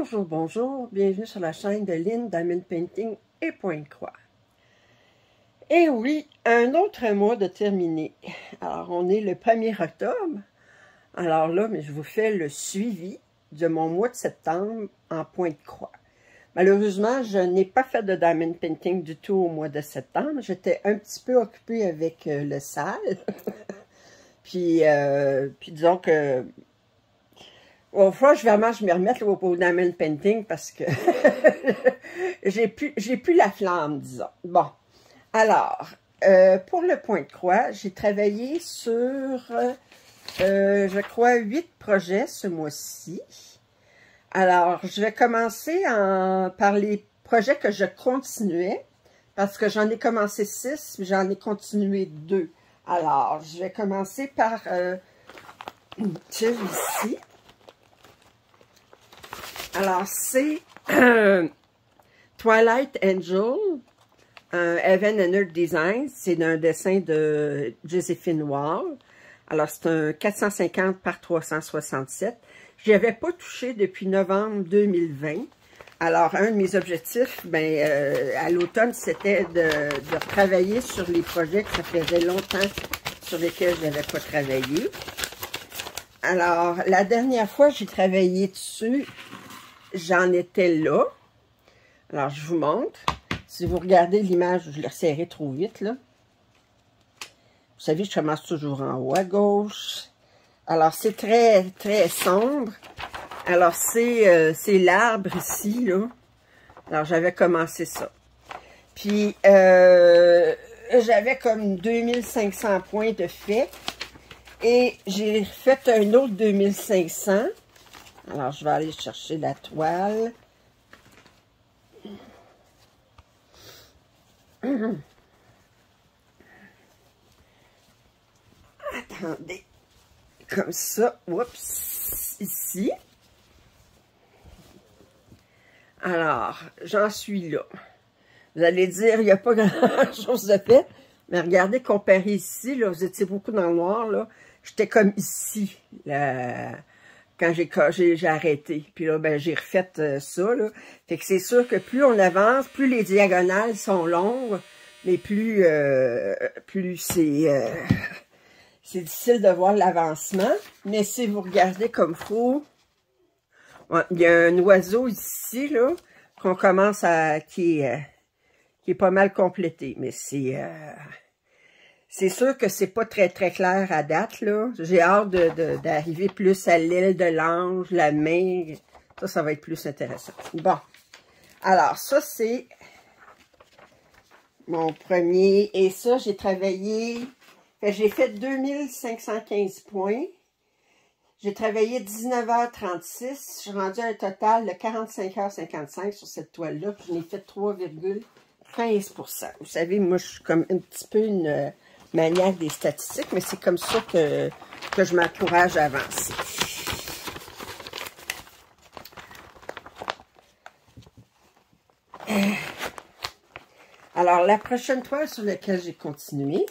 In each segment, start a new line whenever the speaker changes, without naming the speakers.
Bonjour, bonjour, bienvenue sur la chaîne de Lynn Diamond Painting et Pointe-Croix. Et oui, un autre mois de terminé. Alors, on est le 1er octobre. Alors là, mais je vous fais le suivi de mon mois de septembre en Pointe-Croix. Malheureusement, je n'ai pas fait de Diamond Painting du tout au mois de septembre. J'étais un petit peu occupée avec le salle. puis disons que... Au fond, je me remette au Diamond Painting parce que j'ai plus la flamme, disons. Bon, alors, pour le Pointe-Croix, j'ai travaillé sur, je crois, 8 projets ce mois-ci. Alors, je vais commencer par les projets que je continuais, parce que j'en ai commencé 6, mais j'en ai continué 2. Alors, je vais commencer par celui-ci. Alors, c'est Twilight Angel, Heaven and Earth Design. C'est un dessin de Joséphine Wall. Alors, c'est un 450 par 367. Je n'y avais pas touché depuis novembre 2020. Alors, un de mes objectifs, à l'automne, c'était de travailler sur les projets que ça faisait longtemps sur lesquels je n'avais pas travaillé. Alors, la dernière fois, j'ai travaillé dessus. J'en étais là. Alors, je vous montre. Si vous regardez l'image, je l'ai resserré trop vite, là. Vous savez, je commence toujours en haut à gauche. Alors, c'est très, très sombre. Alors, c'est l'arbre ici, là. Alors, j'avais commencé ça. Puis, j'avais comme 2500 points de fait. Et j'ai fait un autre 2500. Alors, je vais aller chercher la toile. Attendez. Comme ça. Oups. Ici. Alors, j'en suis là. Vous allez dire, il n'y a pas grand-chose de fait. Mais regardez, comparé ici, là, vous étiez beaucoup dans le noir, là. J'étais comme ici, là. Quand j'ai arrêté. Puis là, j'ai refait ça, là. Fait que c'est sûr que plus on avance, plus les diagonales sont longues, mais plus c'est difficile de voir l'avancement. Mais si vous regardez comme faut, ouais, il y a un oiseau ici, là, qu'on commence qui est pas mal complété. Mais c'est sûr que c'est pas très, très clair à date, là. J'ai hâte d'arriver plus à l'aile de l'ange, la main. Ça va être plus intéressant. Bon. Alors, ça, c'est mon premier. Et ça, j'ai travaillé... J'ai fait 2515 points. J'ai travaillé 19h36. Je suis rendue à un total de 45h55 sur cette toile-là. Puis, je n'ai fait 3,15%. Vous savez, moi, je suis comme un petit peu une... maniaque des statistiques, mais c'est comme ça que je m'encourage à avancer. Alors, la prochaine toile sur laquelle j'ai continué,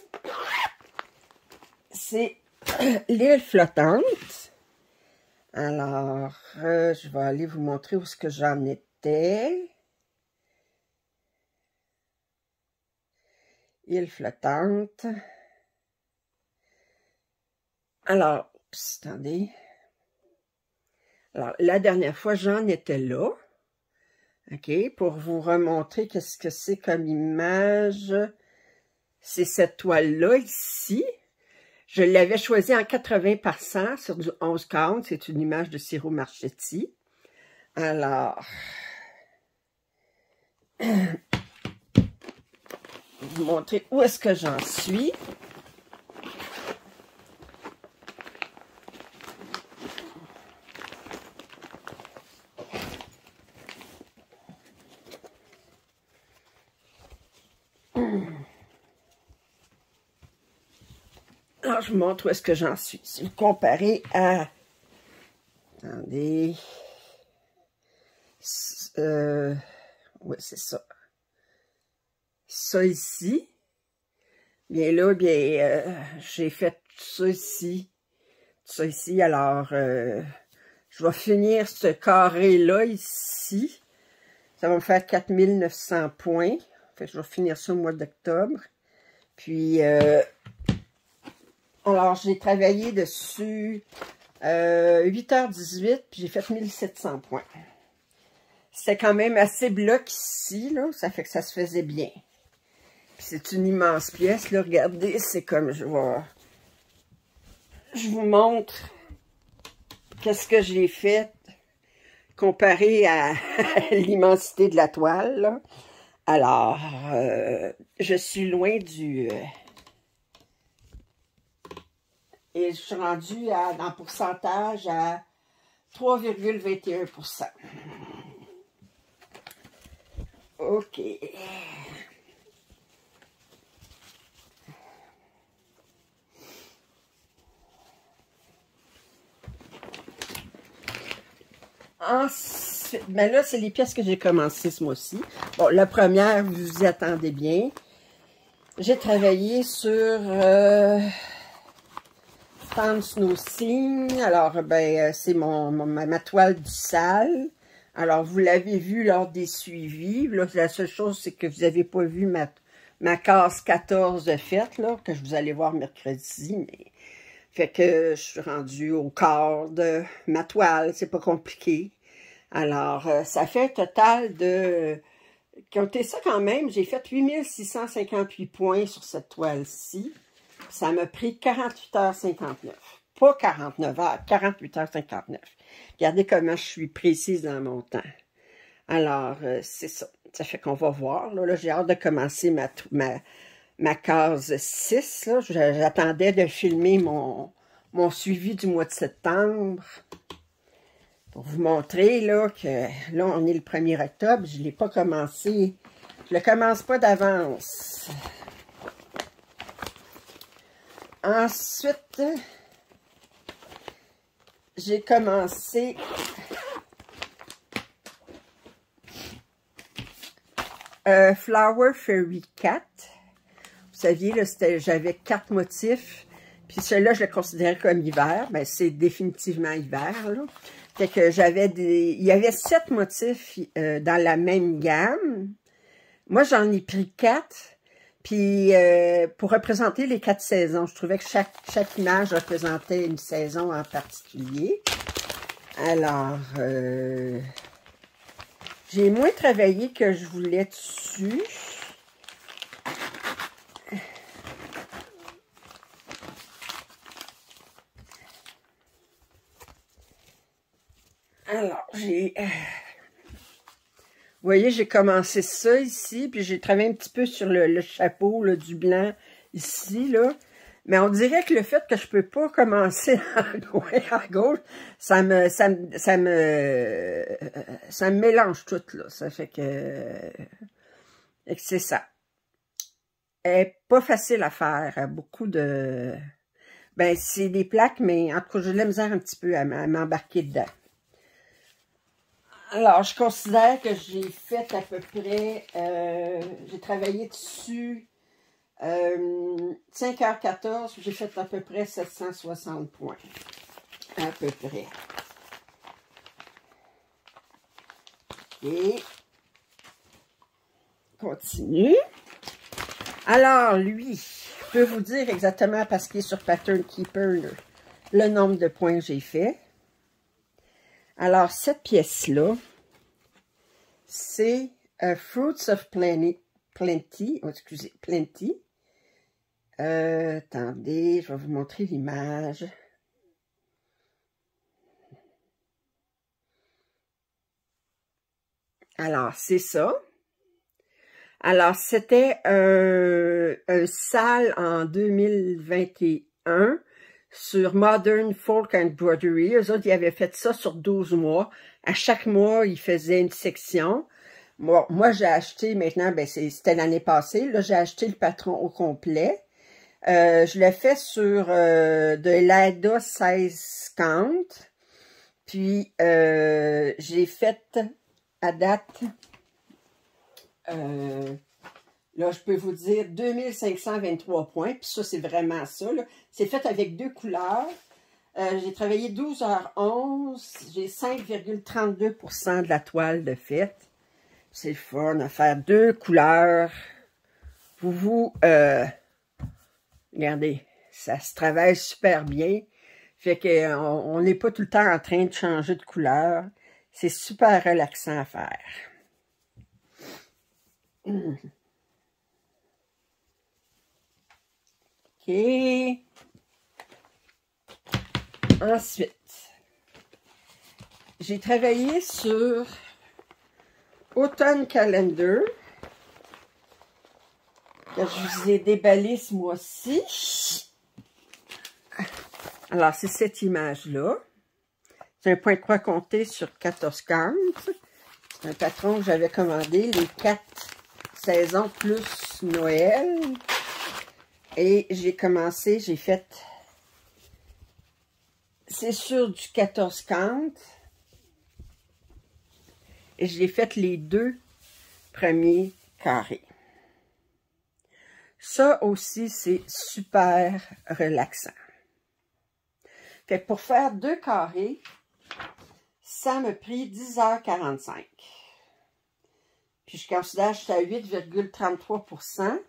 c'est l'île flottante. Alors, je vais aller vous montrer où est-ce que j'en étais. Île flottante. Alors, attendez. Alors, la dernière fois, j'en étais là. OK, pour vous remontrer qu'est-ce que c'est comme image. C'est cette toile-là, ici. Je l'avais choisie en 80% sur du 11 count. C'est une image de Ciro Marchetti. Alors... vous montrer où est-ce que j'en suis. Alors, je vous montre où est-ce que j'en suis. Si vous comparez à... Attendez. Oui, c'est ça. Ça ici. Bien là, j'ai fait ça ici. Ça ici, alors, Je vais finir ce carré-là ici. Ça va me faire 4900 points. Fait que je vais finir ça au mois d'octobre. Puis, alors, j'ai travaillé dessus 8h18, puis j'ai fait 1700 points. C'était quand même assez bloc ici, là. Ça fait que ça se faisait bien. C'est une immense pièce, là. Regardez, c'est comme je vous montre qu'est-ce que j'ai fait comparé à l'immensité de la toile, là. Alors, je suis loin du... et je suis rendue en pourcentage à 3,21%. OK. Ensuite, ben là, c'est les pièces que j'ai commencé ce mois-ci. Bon, la première, vous vous y attendez bien. J'ai travaillé sur Stan Snow Scene. Alors, ben, c'est ma toile du sale. Alors, vous l'avez vu lors des suivis. Là, la seule chose, c'est que vous n'avez pas vu ma case 14 de fête, là, que je vous allez voir mercredi, mais... Fait que je suis rendue au quart de ma toile, c'est pas compliqué. Alors, ça fait un total de... Comptez ça quand même, j'ai fait 8658 points sur cette toile-ci. Ça m'a pris 48h59. Pas 49 heures, 48h59. Regardez comment je suis précise dans mon temps. Alors, c'est ça. Ça fait qu'on va voir. Là, j'ai hâte de commencer ma case 6. J'attendais de filmer mon suivi du mois de septembre. Pour vous montrer là, que là, on est le 1er octobre. Je ne l'ai pas commencé. Je ne le commence pas d'avance. Ensuite, j'ai commencé Flower Fairy 4. Vous saviez, là, j'avais 4 motifs. Puis celui-là, je le considérais comme hiver. Ben, c'est définitivement hiver, là. Fait que il y avait 7 motifs dans la même gamme. Moi, j'en ai pris 4. Puis, pour représenter les 4 saisons, je trouvais que chaque image représentait une saison en particulier. Alors, j'ai moins travaillé que je voulais dessus. Alors, vous voyez, j'ai commencé ça ici, puis j'ai travaillé un petit peu sur le chapeau là, du blanc ici, là. Mais on dirait que le fait que je peux pas commencer à gauche, ça me mélange tout, là. Ça fait que c'est ça. Elle est pas facile à faire. Beaucoup de... Ben, c'est des plaques, mais en tout cas, j'ai de la misère un petit peu à m'embarquer dedans. Alors, je considère que j'ai fait à peu près, j'ai travaillé dessus 5h14, j'ai fait à peu près 760 points. À peu près. Et continue. Alors, lui, je peux vous dire exactement parce qu'il est sur Pattern Keeper le nombre de points que j'ai fait. Alors, cette pièce-là, c'est Fruits of Plenty. Oh, excusez, Plenty. Attendez, je vais vous montrer l'image. Alors, c'est ça. Alors, c'était un sale en 2021 sur Modern Folk and Broderie. Eux autres, ils avaient fait ça sur 12 mois. À chaque mois, ils faisaient une section. Moi j'ai acheté maintenant, ben c'était l'année passée. Là, j'ai acheté le patron au complet. Je l'ai fait sur de l'ADA 16 count. Puis, j'ai fait à date... là, je peux vous dire 2523 points. Puis ça, c'est vraiment ça. C'est fait avec 2 couleurs. J'ai travaillé 12h11. J'ai 5,32% de la toile de fait. C'est le fun à faire 2 couleurs. Regardez, ça se travaille super bien. Fait qu'on n'est pas tout le temps en train de changer de couleur. C'est super relaxant à faire. OK. Ensuite, j'ai travaillé sur Autumn Calendar, que je vous ai déballé ce mois-ci. Alors, c'est cette image-là. C'est un point de croix compté sur 14 cartes. C'est un patron que j'avais commandé, les 4 saisons plus Noël. Et j'ai commencé, j'ai fait... C'est sur du 14 cantes. Et j'ai fait les 2 premiers carrés. Ça aussi, c'est super relaxant. Fait que pour faire 2 carrés, ça m'a pris 10h45. Puis je considère que je suis à 8,33%.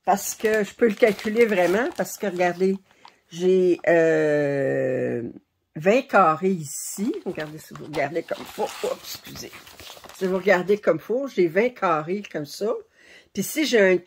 Parce que je peux le calculer vraiment. Parce que regardez, j'ai 20 carrés ici. Regardez si vous regardez comme il faut. Oups, excusez. Si vous regardez comme il faut, j'ai 20 carrés comme ça. Puis ici, j'ai un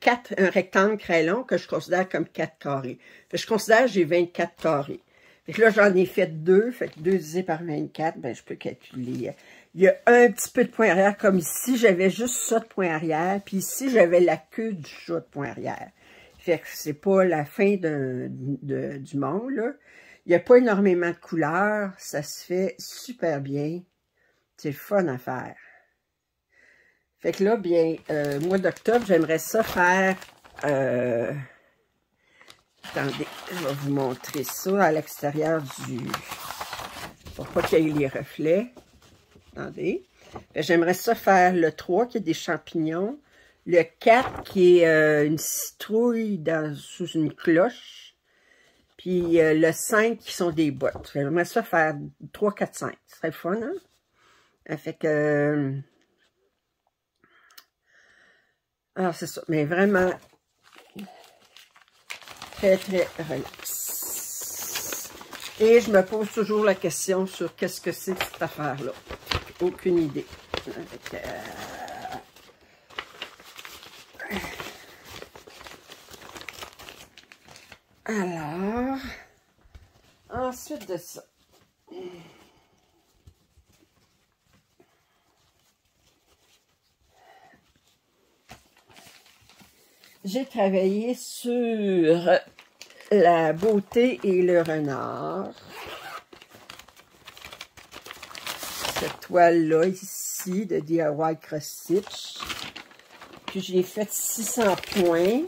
rectangle très long que je considère comme 4 carrés. Fait que je considère que j'ai 24 carrés. Fait que là, j'en ai fait 2. Fait que 2 divisé par 24, ben, je peux calculer. Il y a un petit peu de point arrière, comme ici, j'avais juste ça de point arrière. Puis ici, j'avais la queue du chat de point arrière. Fait que c'est pas la fin du monde, là. Il n'y a pas énormément de couleurs. Ça se fait super bien. C'est le fun à faire. Fait que là, bien, mois d'octobre, j'aimerais ça faire... attendez, je vais vous montrer ça à l'extérieur du... Pour pas qu'il y ait les reflets. Attendez. J'aimerais ça faire le 3 qui est des champignons. Le 4 qui est une citrouille sous une cloche. Puis le 5 qui sont des bottes. J'aimerais ça faire 3, 4, 5. Ce serait fun, hein? Fait que... alors, c'est ça. Mais vraiment, très, très relax. Et je me pose toujours la question sur qu'est-ce que c'est cette affaire-là. Aucune idée. Avec, alors, ensuite de ça, j'ai travaillé sur la beauté et le renard. Cette toile-là, ici, de DIY Cross Stitch. Puis, j'ai fait 600 points.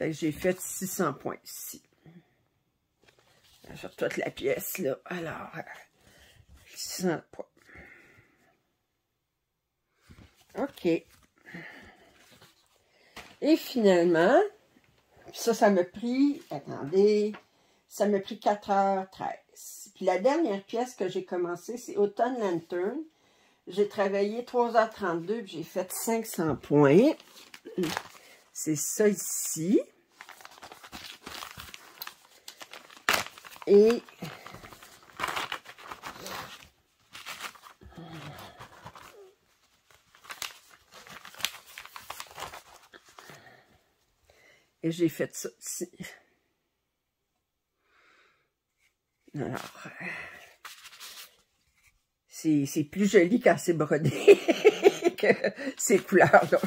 J'ai fait 600 points ici. Sur toute la pièce, là. Alors, 600 points. OK. Et finalement, ça m'a pris, attendez, ça m'a pris 4h13. Puis la dernière pièce que j'ai commencé, c'est Autumn Lantern. J'ai travaillé 3h32, puis j'ai fait 500 points. C'est ça ici. Et j'ai fait ça ici. Alors, c'est plus joli quand c'est brodé que ces couleurs-là.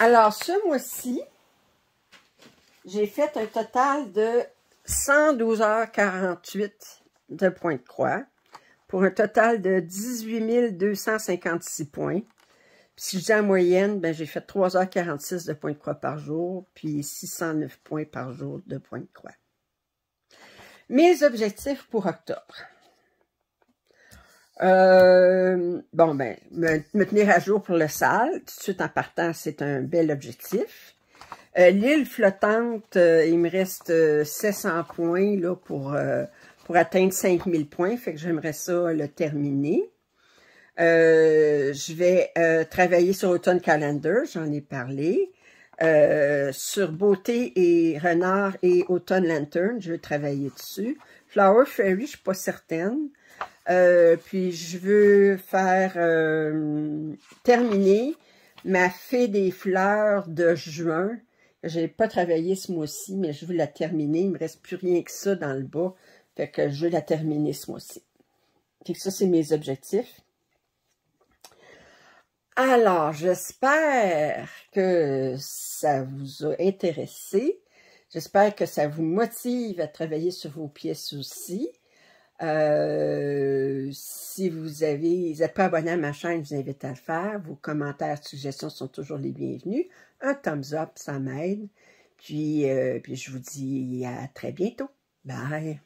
Alors, ce mois-ci, j'ai fait un total de 112h48 de points de croix pour un total de 18 256 points. Puis si je dis en moyenne, ben j'ai fait 3h46 de points de croix par jour, puis 609 points par jour de points de croix. Mes objectifs pour octobre. Bon, ben, me tenir à jour pour le salle. Tout de suite en partant, c'est un bel objectif. L'île flottante, il me reste 700 points là, pour atteindre 5000 points. Fait que j'aimerais ça le terminer. Je vais travailler sur Autumn Calendar, j'en ai parlé. Sur Beauté et Renard et Autumn Lantern, je vais travailler dessus. Flower Fairy, je suis pas certaine. Puis je veux faire terminer ma Fée des fleurs de juin. J'ai pas travaillé ce mois-ci, mais je veux la terminer. Il me reste plus rien que ça dans le bas. Fait que je veux la terminer ce mois-ci. Fait que ça, c'est mes objectifs. Alors, j'espère que ça vous a intéressé. J'espère que ça vous motive à travailler sur vos pièces aussi. Si vous n'êtes pas abonné à ma chaîne, je vous invite à le faire. Vos commentaires, suggestions sont toujours les bienvenus. Un thumbs up, ça m'aide. Puis je vous dis à très bientôt. Bye!